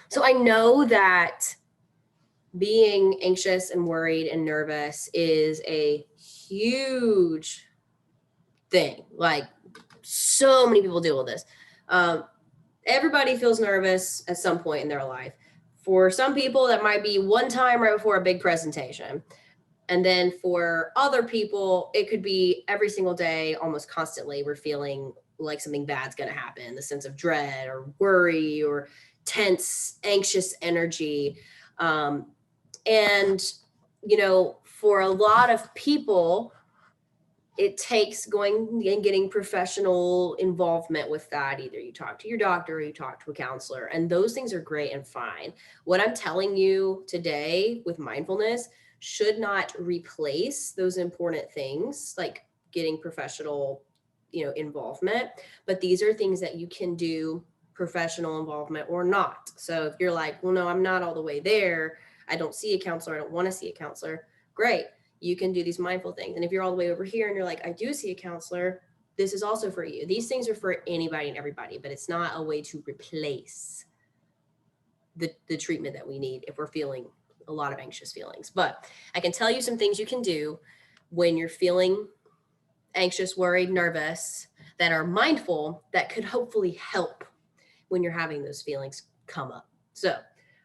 So I know that being anxious and worried and nervous is a huge thing. Like, so many people deal with this. Um, Everybody feels nervous at some point in their life. For some people, that might be one time right before a big presentation. And then for other people, it could be every single day, almost constantly, we're feeling like something bad's going to happen, the sense of dread or worry or tense, anxious energy. Um, and, for a lot of people, it takes going and getting professional involvement with that. Either you talk to your doctor or you talk to a counselor, and those things are great and fine. What I'm telling you today with mindfulness should not replace those important things like getting professional, involvement, but these are things that you can do professional involvement or not. So if you're like, well, no, I'm not all the way there, I don't see a counselor, I don't want to see a counselor, great, you can do these mindful things. And if you're all the way over here and you're like, I do see a counselor, this is also for you. These things are for anybody and everybody, but it's not a way to replace the treatment that we need if we're feeling a lot of anxious feelings. But I can tell you some things you can do when you're feeling anxious, worried, nervous, that are mindful, that could hopefully help when you're having those feelings come up. So,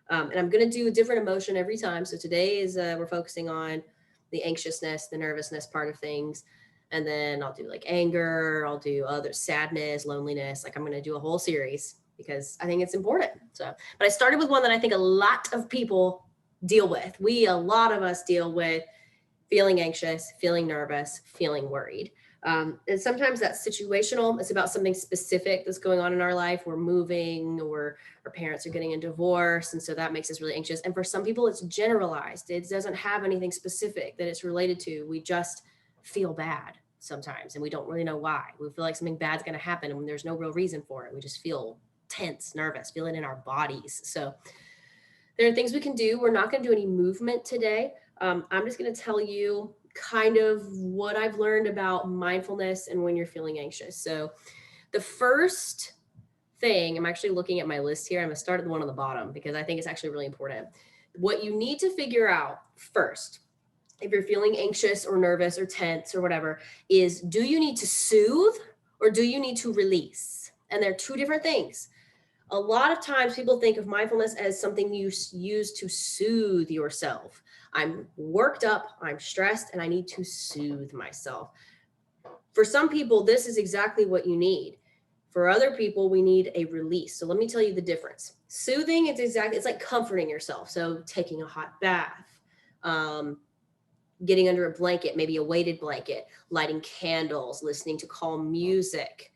and I'm going to do a different emotion every time. So today is we're focusing on the anxiousness, the nervousness part of things. And then I'll do like anger, I'll do other sadness, loneliness. Like I'm going to do a whole series because I think it's important. So, but I started with one that I think a lot of people deal with. A lot of us deal with feeling anxious, feeling nervous, feeling worried. And sometimes that's situational. It's about something specific that's going on in our life. We're moving, or our parents are getting a divorce. And so that makes us really anxious. And for some people, it's generalized. It doesn't have anything specific that it's related to. We just feel bad sometimes, and we don't really know why. We feel like something bad's going to happen and there's no real reason for it. We just feel tense, nervous, feel it in our bodies. So there are things we can do. We're not going to do any movement today. I'm just going to tell you kind of what I've learned about mindfulness and when you're feeling anxious. So the first thing, I'm actually looking at my list here. I'm going to start at the one on the bottom because I think it's actually really important. What you need to figure out first, if you're feeling anxious or nervous or tense or whatever, is do you need to soothe or do you need to release? And they're two different things. A lot of times people think of mindfulness as something you use to soothe yourself. I'm worked up, I'm stressed, and I need to soothe myself. For some people, this is exactly what you need. For other people, we need a release. So let me tell you the difference. Soothing, it's like comforting yourself. So taking a hot bath, getting under a blanket, maybe a weighted blanket, lighting candles, listening to calm music,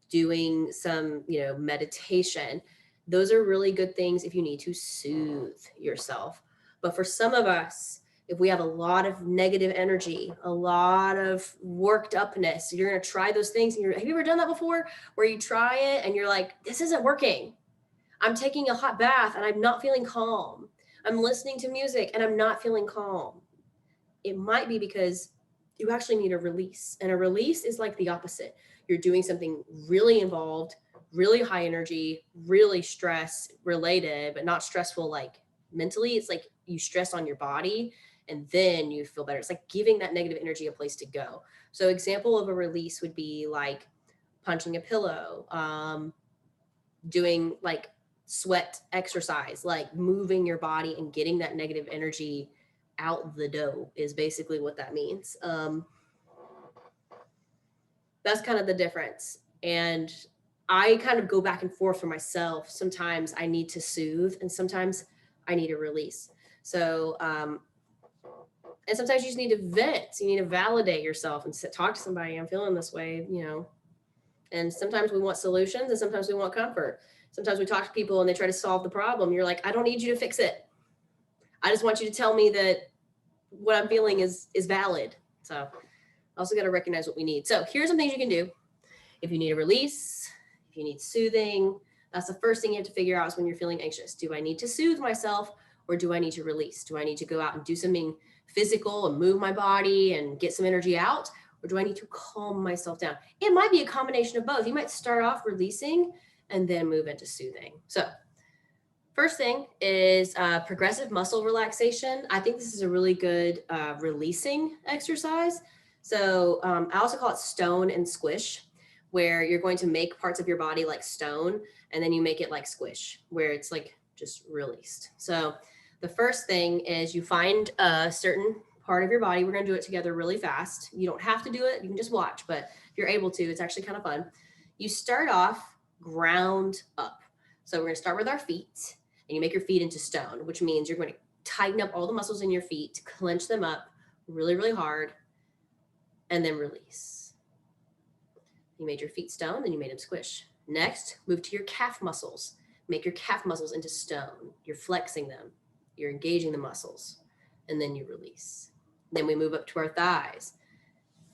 doing some, meditation. Those are really good things if you need to soothe yourself. But for some of us, if we have a lot of negative energy, a lot of worked upness, you're going to try those things. And have you ever done that before, where you try it and you're like, this isn't working. I'm taking a hot bath and I'm not feeling calm. I'm listening to music and I'm not feeling calm. It might be because you actually need a release. And a release is like the opposite. You're doing something really involved, really high energy, really stress related, but not stressful like mentally. It's like you stress on your body and then you feel better. It's like giving that negative energy a place to go. So example of a release would be like punching a pillow, doing like sweat exercise, like moving your body and getting that negative energy out the door is basically what that means. That's kind of the difference. And I kind of go back and forth for myself. Sometimes I need to soothe and sometimes I need a release. So, and sometimes you just need to vent. You need to validate yourself and talk to somebody. I'm feeling this way, And sometimes we want solutions and sometimes we want comfort. Sometimes we talk to people and they try to solve the problem. You're like, I don't need you to fix it. I just want you to tell me that what I'm feeling is valid. So also got to recognize what we need. So here's some things you can do. If you need a release, if you need soothing, that's the first thing you have to figure out is when you're feeling anxious. Do I need to soothe myself or do I need to release? Do I need to go out and do something physical and move my body and get some energy out? Or do I need to calm myself down? It might be a combination of both. You might start off releasing and then move into soothing. So First thing is progressive muscle relaxation. I think this is a really good releasing exercise. So I also call it stone and squish, where you're going to make parts of your body like stone and then you make it like squish, where it's like just released. So the first thing is you find a certain part of your body. We're going to do it together really fast. You don't have to do it. You can just watch, but if you're able to, it's actually kind of fun. You start off ground up. So we're going to start with our feet, and you make your feet into stone, which means you're going to tighten up all the muscles in your feet, clench them up really, really hard, and then release. You made your feet stone, then you made them squish. Next, move to your calf muscles. Make your calf muscles into stone. You're flexing them. You're engaging the muscles, and then you release. Then we move up to our thighs.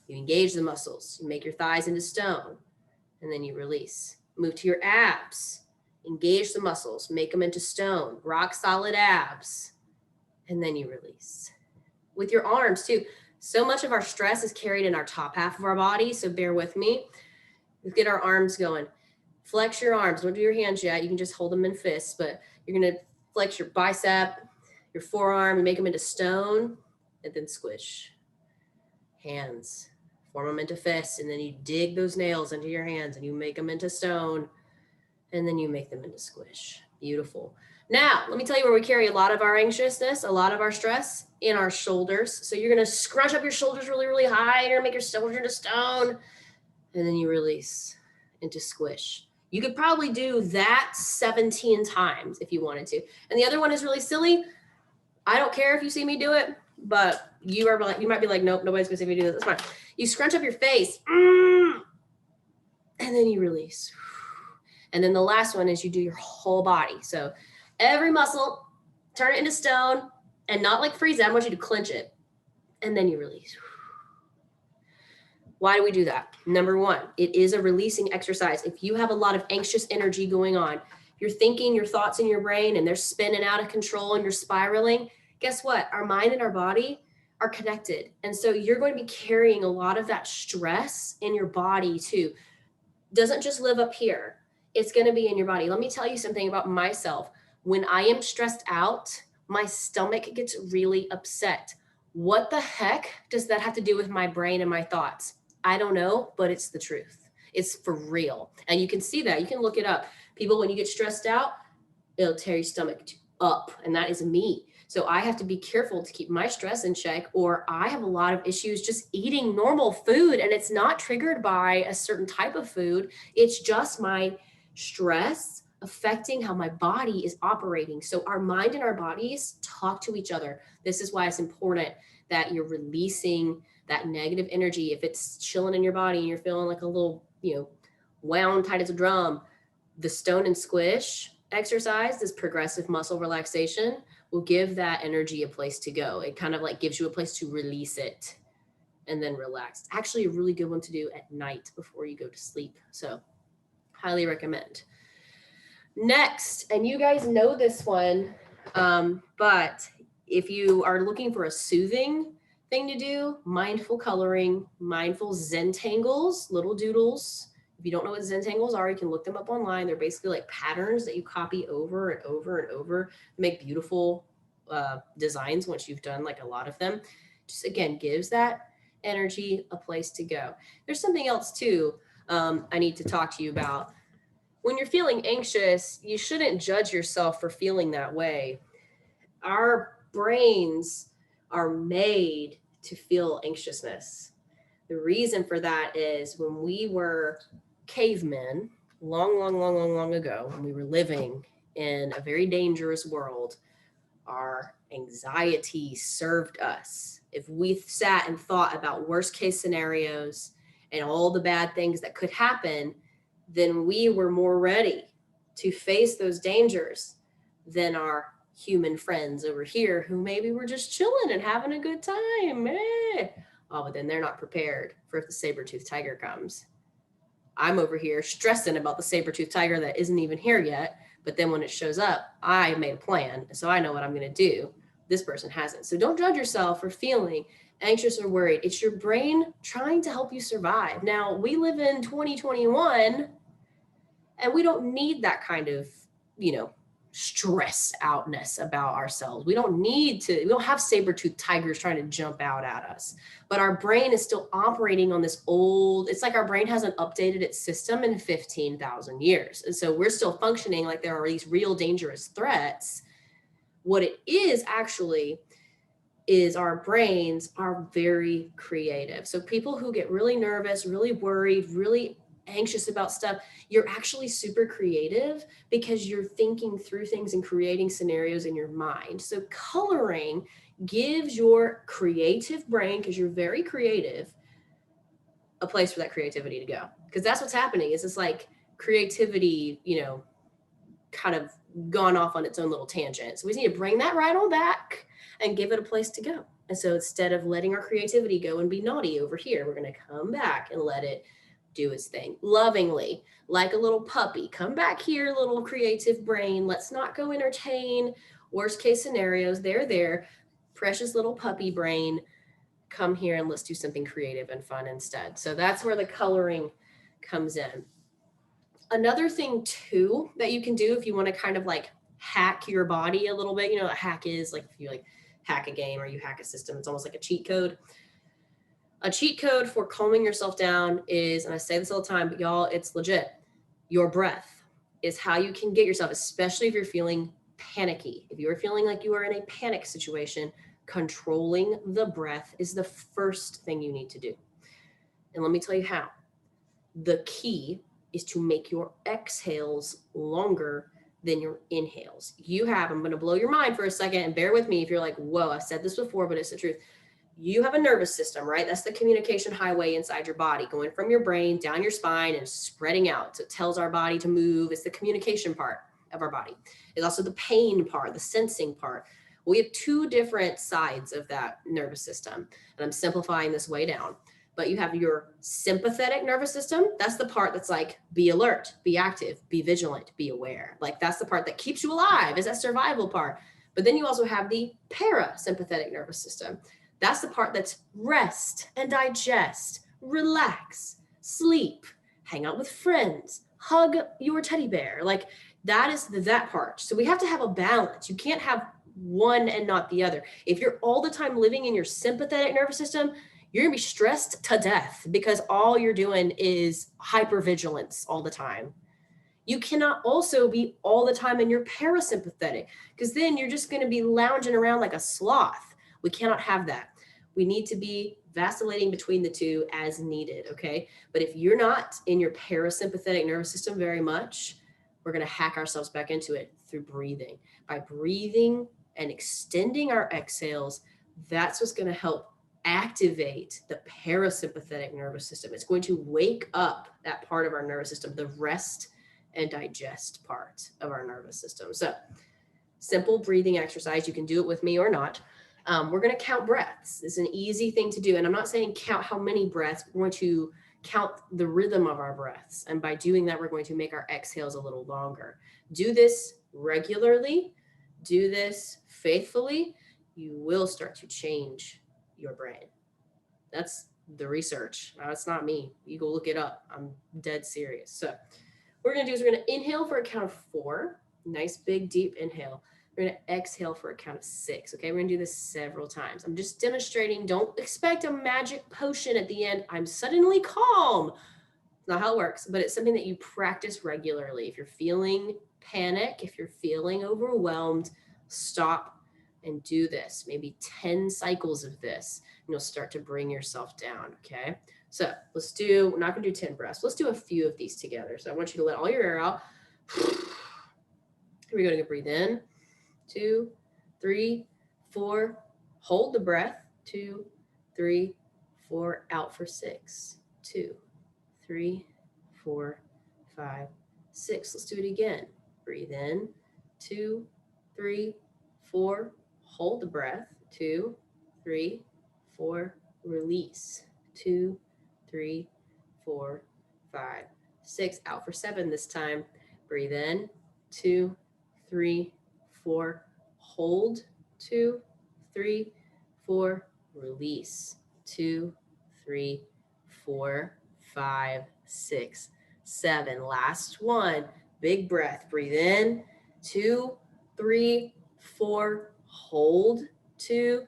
You engage the muscles. You make your thighs into stone, and then you release. Move to your abs. Engage the muscles, make them into stone, rock solid abs, and then you release. With your arms too. So much of our stress is carried in our top half of our body, so bear with me. Let's get our arms going. Flex your arms. Don't do your hands yet. You can just hold them in fists, but you're going to flex your bicep, your forearm, and make them into stone, and then squish. Hands. Form them into fists, and then you dig those nails into your hands, and you make them into stone, and then you make them into squish. Beautiful. Now, let me tell you where we carry a lot of our anxiousness, a lot of our stress in our shoulders. So you're going to scrunch up your shoulders really, really high. You're going to make your shoulders into stone, and then you release into squish. You could probably do that 17 times if you wanted to. And the other one is really silly. I don't care if you see me do it, but you might be like, nope, nobody's going to see me do this. That's fine. You scrunch up your face, and then you release. And then the last one is you do your whole body. So every muscle, turn it into stone, and not like freeze it. I want you to clench it. And then you release. Why do we do that? Number one, it is a releasing exercise. If you have a lot of anxious energy going on, you're thinking your thoughts in your brain and they're spinning out of control and you're spiraling, guess what? Our mind and our body are connected. And so you're going to be carrying a lot of that stress in your body too. Doesn't just live up here. It's going to be in your body. Let me tell you something about myself. When I am stressed out, my stomach gets really upset. What the heck does that have to do with my brain and my thoughts? I don't know, but it's the truth. It's for real. And you can see that. You can look it up. People, when you get stressed out, it'll tear your stomach up. And that is me. So I have to be careful to keep my stress in check, or I have a lot of issues just eating normal food. And it's not triggered by a certain type of food. It's just my stress affecting how my body is operating. So our mind and our bodies talk to each other. This is why it's important that you're releasing that negative energy. If it's chilling in your body and you're feeling like a little, wound tight as a drum, the stone and squish exercise, this progressive muscle relaxation, will give that energy a place to go. It kind of like gives you a place to release it and then relax. Actually, a really good one to do at night before you go to sleep. So highly recommend. Next, and you guys know this one, but if you are looking for a soothing thing to do, mindful coloring, mindful Zentangles, little doodles. If you don't know what Zentangles are, you can look them up online. They're basically like patterns that you copy over and over and over, make beautiful designs once you've done like a lot of them. Just again, gives that energy a place to go. There's something else too I need to talk to you about. When you're feeling anxious, you shouldn't judge yourself for feeling that way. Our brains are made to feel anxiousness. The reason for that is when we were cavemen, long ago, when we were living in a very dangerous world, our anxiety served us. If we sat and thought about worst case scenarios and all the bad things that could happen, then we were more ready to face those dangers than our human friends over here who maybe were just chilling and having a good time. Oh, but then they're not prepared for if the saber-toothed tiger comes. I'm over here stressing about the saber-toothed tiger that isn't even here yet. But then when it shows up, I made a plan. So I know what I'm going to do. This person hasn't. So don't judge yourself for feeling anxious or worried. It's your brain trying to help you survive. Now, we live in 2021 and we don't need that kind of, stress outness about ourselves. We don't have saber-toothed tigers trying to jump out at us, but our brain is still operating on this it's like our brain hasn't updated its system in 15,000 years. And so we're still functioning like there are these real dangerous threats. What it is actually is our brains are very creative. So people who get really nervous, really worried, really anxious about stuff, you're actually super creative because you're thinking through things and creating scenarios in your mind. So coloring gives your creative brain, because you're very creative, a place for that creativity to go. Because that's what's happening, is it's like creativity, kind of gone off on its own little tangent. So we need to bring that right on back and give it a place to go. And so instead of letting our creativity go and be naughty over here, we're going to come back and let it do its thing lovingly, like a little puppy. Come back here, little creative brain. Let's not go entertain worst case scenarios. There, precious little puppy brain. Come here and let's do something creative and fun instead. So that's where the coloring comes in. Another thing too that you can do if you want to kind of like hack your body a little bit, a hack is like if you like hack a game or you hack a system, it's almost like a cheat code. A cheat code for calming yourself down is, and I say this all the time, but y'all, it's legit. Your breath is how you can get yourself, especially if you're feeling panicky. If you're feeling like you are in a panic situation, controlling the breath is the first thing you need to do. And let me tell you how. The key is to make your exhales longer than your inhales. I'm going to blow your mind for a second, and bear with me if you're like, whoa, I've said this before, but it's the truth. You have a nervous system, right? That's the communication highway inside your body, going from your brain down your spine and spreading out. So it tells our body to move. It's the communication part of our body. It's also the pain part, the sensing part. We have two different sides of that nervous system, and I'm simplifying this way down. But you have your sympathetic nervous system. That's the part that's like, be alert, be active, be vigilant, be aware. Like that's the part that keeps you alive, is that survival part. But then you also have the parasympathetic nervous system. That's the part that's rest and digest, relax, sleep, hang out with friends, hug your teddy bear. Like that is that part. So we have to have a balance. You can't have one and not the other. If you're all the time living in your sympathetic nervous system, you're gonna be stressed to death because all you're doing is hypervigilance all the time. You cannot also be all the time in your parasympathetic, because then you're just gonna be lounging around like a sloth. We cannot have that. We need to be vacillating between the two as needed, okay? But if you're not in your parasympathetic nervous system very much, we're gonna hack ourselves back into it through breathing. By breathing and extending our exhales, that's what's gonna help activate the parasympathetic nervous system. It's going to wake up that part of our nervous system, the rest and digest part of our nervous system. So simple breathing exercise. You can do it with me or not. We're going to count breaths. It's an easy thing to do. And I'm not saying count how many breaths. We're going to count the rhythm of our breaths. And by doing that, we're going to make our exhales a little longer. Do this regularly. Do this faithfully. You will start to change your brain. That's the research. It's not me. You go look it up. I'm dead serious. So what we're going to do is we're going to inhale for a count of 4. Nice, big, deep inhale. We're going to exhale for a count of 6. Okay, we're going to do this several times. I'm just demonstrating. Don't expect a magic potion at the end. I'm suddenly calm. It's not how it works, but it's something that you practice regularly. If you're feeling panic, if you're feeling overwhelmed, stop and do this. Maybe 10 cycles of this, and you'll start to bring yourself down, okay? So we're not going to do 10 breaths. Let's do a few of these together. So I want you to let all your air out. Here we go. To breathe in. 2, 3, 4. Hold the breath. 2, 3, 4. Out for 6. 2, 3, 4, 5, 6. Let's do it again. Breathe in. 2, 3, 4. Hold the breath. 2, 3, 4. Release. 2, 3, 4, 5, 6. Out for 7 this time. Breathe in. 2, 3, 4. Hold. 2, 3, 4. Release. 2, 3, 4, 5, 6, 7. Last one. Big breath. Breathe in. 2, 3, 4, hold, 2,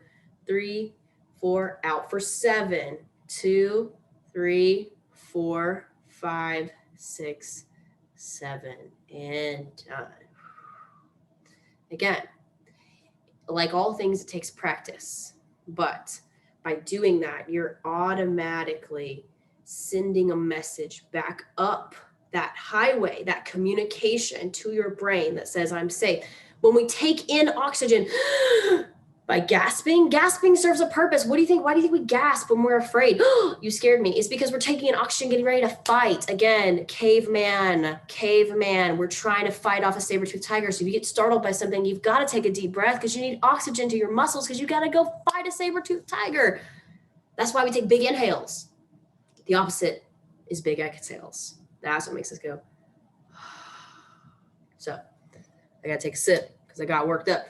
3, 4, out for 7, 2, 3, 4, 5, 6, 7, and done. Again, like all things, it takes practice, but by doing that, you're automatically sending a message back up that highway, that communication to your brain that says, I'm safe. When we take in oxygen by gasping serves a purpose. What do you think? Why do you think we gasp when we're afraid? You scared me. It's because we're taking in oxygen, getting ready to fight. Again, caveman. We're trying to fight off a saber-toothed tiger. So if you get startled by something, you've got to take a deep breath because you need oxygen to your muscles because you got to go fight a saber-toothed tiger. That's why we take big inhales. The opposite is big exhales. That's what makes us go. So I got to take a sip because I got worked up.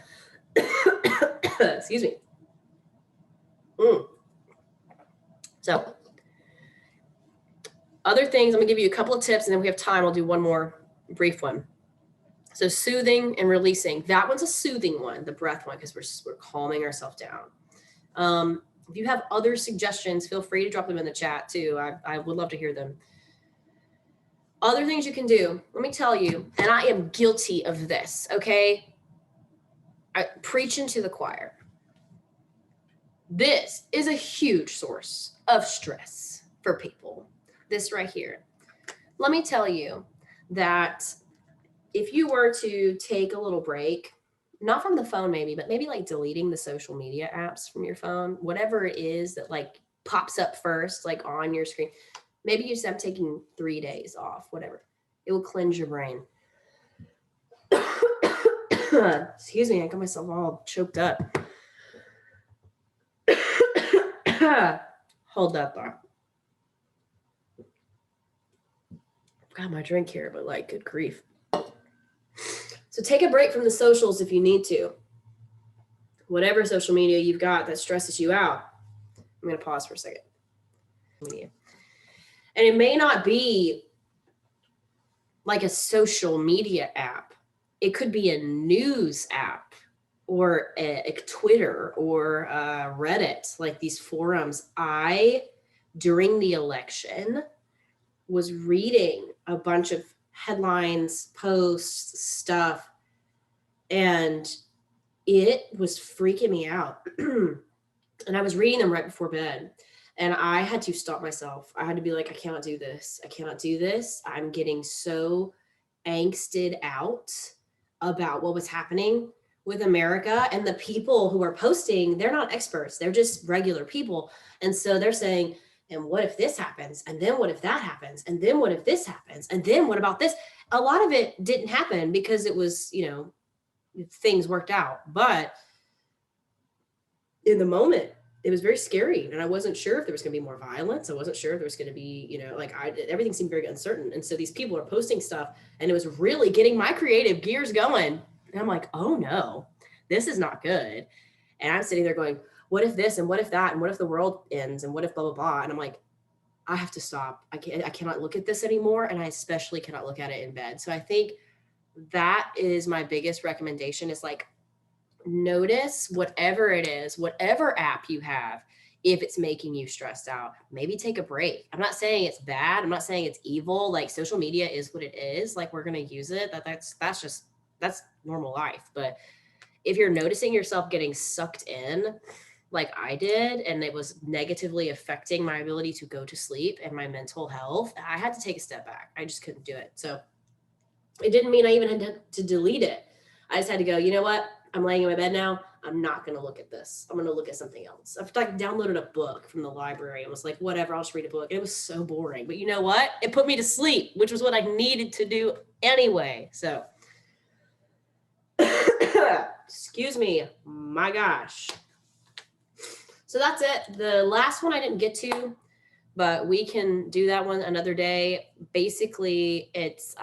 Excuse me. So other things, I'm gonna give you a couple of tips and then we have time. I'll do one more brief one. So soothing and releasing. That one's a soothing one, the breath one, because we're calming ourselves down. If you have other suggestions, feel free to drop them in the chat too. I would love to hear them. Other things you can do, let me tell you, and I am guilty of this, okay? I preach into the choir. This is a huge source of stress for people. This right here. Let me tell you that if you were to take a little break, not from the phone maybe, but maybe like deleting the social media apps from your phone, whatever it is that like pops up first, like on your screen. Maybe you said I'm taking 3 days off, whatever. It will cleanse your brain. Excuse me, I got myself all choked up. Hold that thought. I've got my drink here, but like, good grief. So take a break from the socials if you need to. Whatever social media you've got that stresses you out. I'm going to pause for a second. And it may not be like a social media app. It could be a news app or a Twitter or Reddit, like these forums. During the election, was reading a bunch of headlines, posts, stuff, and it was freaking me out. And I was reading them right before bed. And I had to stop myself. I had to be like, I cannot do this. I cannot do this. I'm getting so angsted out about what was happening with America. And the people who are posting, they're not experts. They're just regular people. And so they're saying, and what if this happens? And then what if that happens? And then what if this happens? And then what about this? A lot of it didn't happen because it was, things worked out. But in the moment, it was very scary. And I wasn't sure if there was going to be more violence. I wasn't sure if there was going to be, everything seemed very uncertain. And so these people are posting stuff and it was really getting my creative gears going. And I'm like, oh no, this is not good. And I'm sitting there going, what if this and what if that? And what if the world ends and what if blah, blah, blah. And I'm like, I have to stop. I cannot look at this anymore. And I especially cannot look at it in bed. So I think that is my biggest recommendation is like, notice whatever it is, whatever app you have, if it's making you stressed out, maybe take a break. I'm not saying it's bad. I'm not saying it's evil. Like social media is what it is. Like we're going to use it. That's normal life. But if you're noticing yourself getting sucked in like I did, and it was negatively affecting my ability to go to sleep and my mental health, I had to take a step back. I just couldn't do it. So it didn't mean I even had to delete it. I just had to go, you know what? I'm laying in my bed now. I'm not going to look at this. I'm going to look at something else. I've like downloaded a book from the library and was like, whatever, I'll just read a book. It was so boring, but you know what? It put me to sleep, which was what I needed to do anyway. So, excuse me, my gosh. So that's it. The last one I didn't get to, but we can do that one another day. Basically, it's,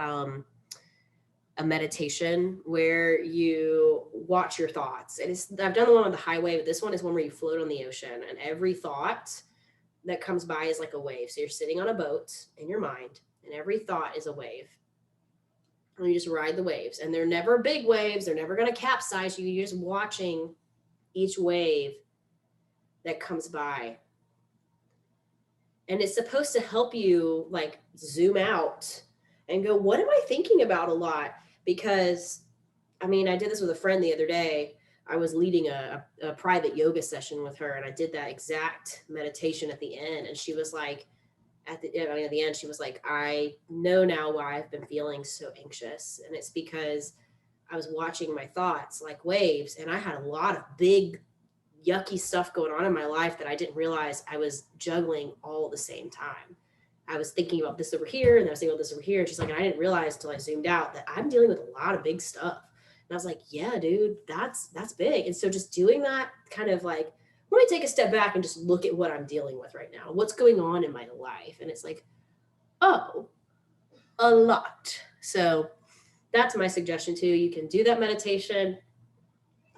a meditation where you watch your thoughts. I've done the one on the highway, but this one is one where you float on the ocean and every thought that comes by is like a wave. So you're sitting on a boat in your mind and every thought is a wave. And you just ride the waves, and they're never big waves. They're never going to capsize you. You're just watching each wave that comes by. And it's supposed to help you like zoom out and go, what am I thinking about a lot? Because I mean, I did this with a friend the other day. I was leading a private yoga session with her, and I did that exact meditation at the end. And she was like, at the end, she was like, I know now why I've been feeling so anxious. And it's because I was watching my thoughts like waves, and I had a lot of big, yucky stuff going on in my life that I didn't realize I was juggling all at the same time. I was thinking about this over here, and I was thinking about this over here. And she's like, I didn't realize until I zoomed out that I'm dealing with a lot of big stuff. And I was like, yeah, dude, that's big. And so just doing that kind of like, let me take a step back and just look at what I'm dealing with right now. What's going on in my life? And it's like, oh, a lot. So that's my suggestion too. You can do that meditation.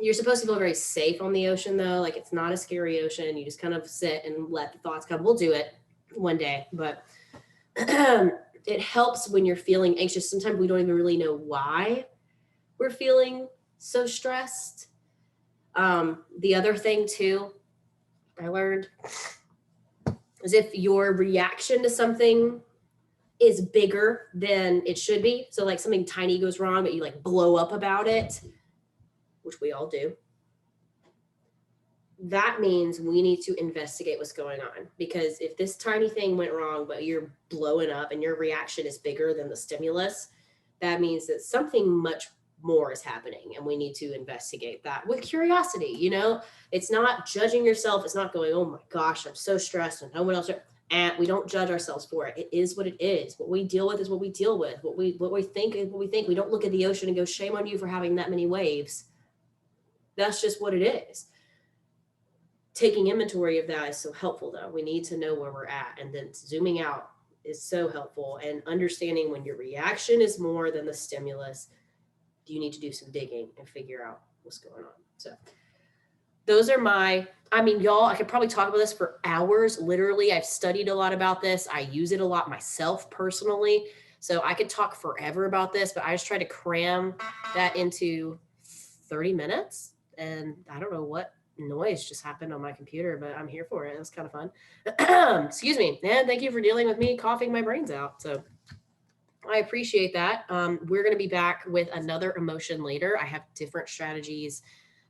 You're supposed to feel very safe on the ocean though. Like it's not a scary ocean. You just kind of sit and let the thoughts come. We'll do it one day, but it helps when you're feeling anxious. Sometimes we don't even really know why we're feeling so stressed. The other thing too, I learned is if your reaction to something is bigger than it should be. So like something tiny goes wrong, but you like blow up about it, which we all do. That means we need to investigate what's going on, because if this tiny thing went wrong, but you're blowing up and your reaction is bigger than the stimulus, that means that something much more is happening, and we need to investigate that with curiosity. It's not judging yourself. It's not going, oh my gosh, I'm so stressed and no one else. And we don't judge ourselves for it. It is what it is. What we deal with is what we deal with. What we think is what we think. We don't look at the ocean and go, shame on you for having that many waves. That's just what it is. Taking inventory of that is so helpful though. We need to know where we're at, and then zooming out is so helpful, and understanding when your reaction is more than the stimulus, you need to do some digging and figure out what's going on. So those are y'all, I could probably talk about this for hours. Literally, I've studied a lot about this. I use it a lot myself personally. So I could talk forever about this, but I just try to cram that into 30 minutes. And I don't know what noise just happened on my computer, but I'm here for it. It was kind of fun. Excuse me. And thank you for dealing with me coughing my brains out. So I appreciate that. We're going to be back with another emotion later. I have different strategies.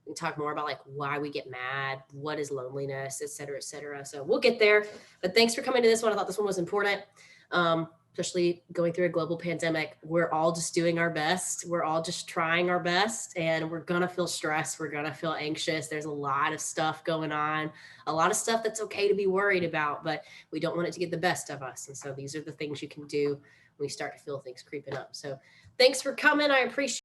We can talk more about like why we get mad, what is loneliness, et cetera, et cetera. So we'll get there. But thanks for coming to this one. I thought this one was important, especially going through a global pandemic. We're all just doing our best. We're all just trying our best, and we're going to feel stressed. We're going to feel anxious. There's a lot of stuff going on, a lot of stuff that's okay to be worried about, but we don't want it to get the best of us. And so these are the things you can do when we start to feel things creeping up. So thanks for coming. I appreciate